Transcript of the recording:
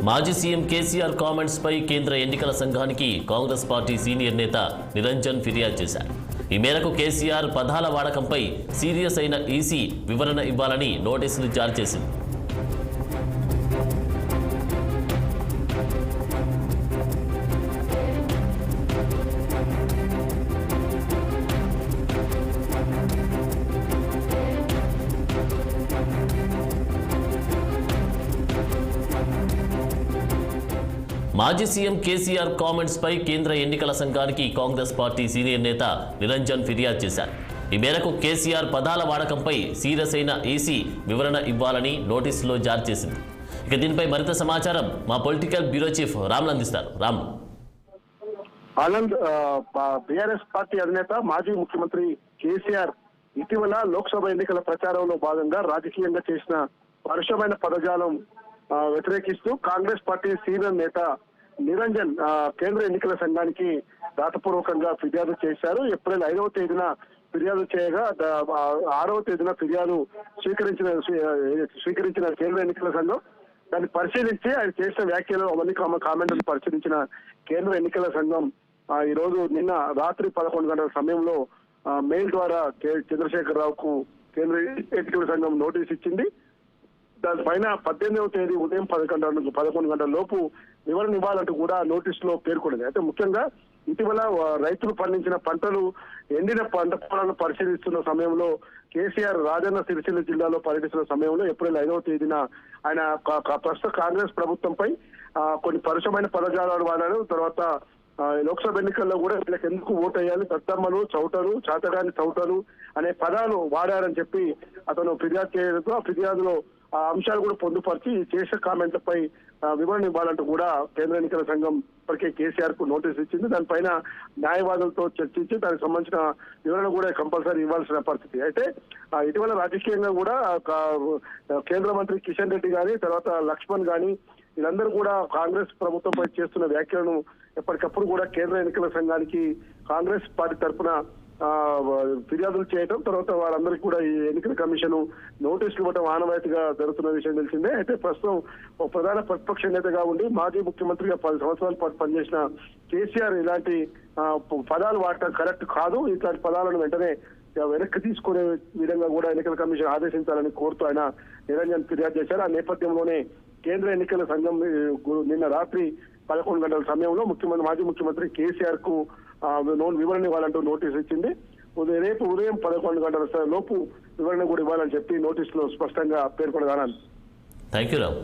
మాజీ CM KCR comments పై కేంద్ర ఎన్నికల సంఘానికి కాంగ్రెస్ పార్టీ సీనియర్ నేత నిరంజన్ ఫిర్యాదు చేశారు. ఈ మేరకు కేసీఆర్ పదాల వాడకంపై సీరియస్ అయిన ఈసీ వివరణ ఇవ్వాలని నోటీసులు జారీ చేసింది. మాజీ సీఎం కేసీఆర్ కామెంట్స్ పై కేంద్ర ఎన్నికల సంఘానికి కాంగ్రెస్ పార్టీ సీనియర్ నేత నిరంజన్ ఫిర్యాదు చేశారు. ఈ మేరకు కేసీఆర్ పదాల వాడకంపై సీరియస్ అయిన ఈసీ వివరణ ఇవ్వాలని నోటీసులో జారీ చేసింది. ఇక దీనిపై మరింత సమాచారం మా పొలిటికల్ బ్యూరో చీఫ్ రాములు అందిస్తారు. రాములు. ఆనంద్, బీఆర్ఎస్ పార్టీ అధినేత మాజీ ముఖ్యమంత్రి కేసీఆర్ ఇటీవల లోక్సభ ఎన్నికల ప్రచారంలో భాగంగా రాజకీయంగా చేసిన పరుషమైన పదజాలం వ్యతిరేకిస్తూ కాంగ్రెస్ పార్టీ సీనియర్ నేత నిరంజన్ కేంద్ర ఎన్నికల సంఘానికి రాతపూర్వకంగా ఫిర్యాదు చేశారు. ఏప్రిల్ 5వ తేదీన ఫిర్యాదు చేయగా 6వ తేదీన ఫిర్యాదు స్వీకరించిన కేంద్ర ఎన్నికల సంఘం దాన్ని పరిశీలించి ఆయన చేసిన వ్యాఖ్యలు అవన్నీ కామెంట్లను పరిశీలించిన కేంద్ర ఎన్నికల సంఘం ఈ రోజు నిన్న రాత్రి 11 గంటల సమయంలో మెయిల్ ద్వారా చంద్రశేఖరరావుకు కేంద్ర ఎన్నికల సంఘం నోటీస్ ఇచ్చింది. దానిపైన 18వ తేదీ ఉదయం 11 గంటల లోపు వివరణ ఇవ్వాలంటూ కూడా నోటీసులో పేర్కొన్నది. అయితే ముఖ్యంగా ఇటీవల రైతులు పండించిన పంటలు ఎండిన పంట పొలాలను పరిశీలిస్తున్న సమయంలో కేసీఆర్ రాజన్న సిరిసిల్ల జిల్లాలో పర్యటిస్తున్న సమయంలో ఏప్రిల్ 5వ తేదీన ఆయన ప్రస్తుత కాంగ్రెస్ ప్రభుత్వంపై కొన్ని పరుషమైన పదజాలాలు వాడారు. తర్వాత లోక్సభ ఎన్నికల్లో కూడా వీళ్ళకి ఎందుకు ఓటు వేయాలి, దత్తమ్మలు, చౌటలు, చాతగాని చౌటలు అనే పదాలు వాడారని చెప్పి అతను ఫిర్యాదు చేయడంతో ఆ ఫిర్యాదులో ఆ అంశాలు కూడా పొందుపరిచి చేసే కామెంట్లపై వివరణ ఇవ్వాలంటూ కూడా కేంద్ర ఎన్నికల సంఘం ఇప్పటికే కేసీఆర్ కు నోటీస్ ఇచ్చింది. దానిపైన న్యాయవాదులతో చర్చించి దానికి సంబంధించిన వివరణ కూడా కంపల్సరీ ఇవ్వాల్సిన పరిస్థితి. అయితే ఇటీవల రాజకీయంగా కూడా కేంద్ర మంత్రి కిషన్ రెడ్డి గాని తర్వాత లక్ష్మణ్ గాని వీళ్ళందరూ కూడా కాంగ్రెస్ ప్రభుత్వంపై చేస్తున్న వ్యాఖ్యలను ఎప్పటికప్పుడు కూడా కేంద్ర ఎన్నికల సంఘానికి కాంగ్రెస్ పార్టీ తరఫున ఫిర్యాదులు చేయడం, తర్వాత వారందరికీ కూడా ఈ ఎన్నికల కమిషన్ నోటీసులు ఇవ్వడం ఆనవాయితీగా జరుగుతున్న విషయం తెలిసిందే. అయితే ప్రస్తుతం ఒక ప్రధాన ప్రతిపక్ష నేతగా ఉండి మాజీ ముఖ్యమంత్రిగా 10 సంవత్సరాల పాటు పనిచేసిన కేసీఆర్ ఇలాంటి పదాలు వాడటం కరెక్ట్ కాదు, ఇట్లాంటి పదాలను వెంటనే వెనక్కి తీసుకునే విధంగా కూడా ఎన్నికల కమిషన్ ఆదేశించాలని కోరుతూ ఆయన నిరంజన్ ఫిర్యాదు చేశారు. ఆ నేపథ్యంలోనే కేంద్ర ఎన్నికల సంఘం నిన్న రాత్రి 11 గంటల సమయంలో మాజీ ముఖ్యమంత్రి కేసీఆర్ కు వివరణ ఇవ్వాలంటూ నోటీస్ ఇచ్చింది. రేపు ఉదయం 11 గంటల లోపు వివరణ కూడా ఇవ్వాలని చెప్పి నోటీసులో స్పష్టంగా పేర్కొనగా. Thank you Rao.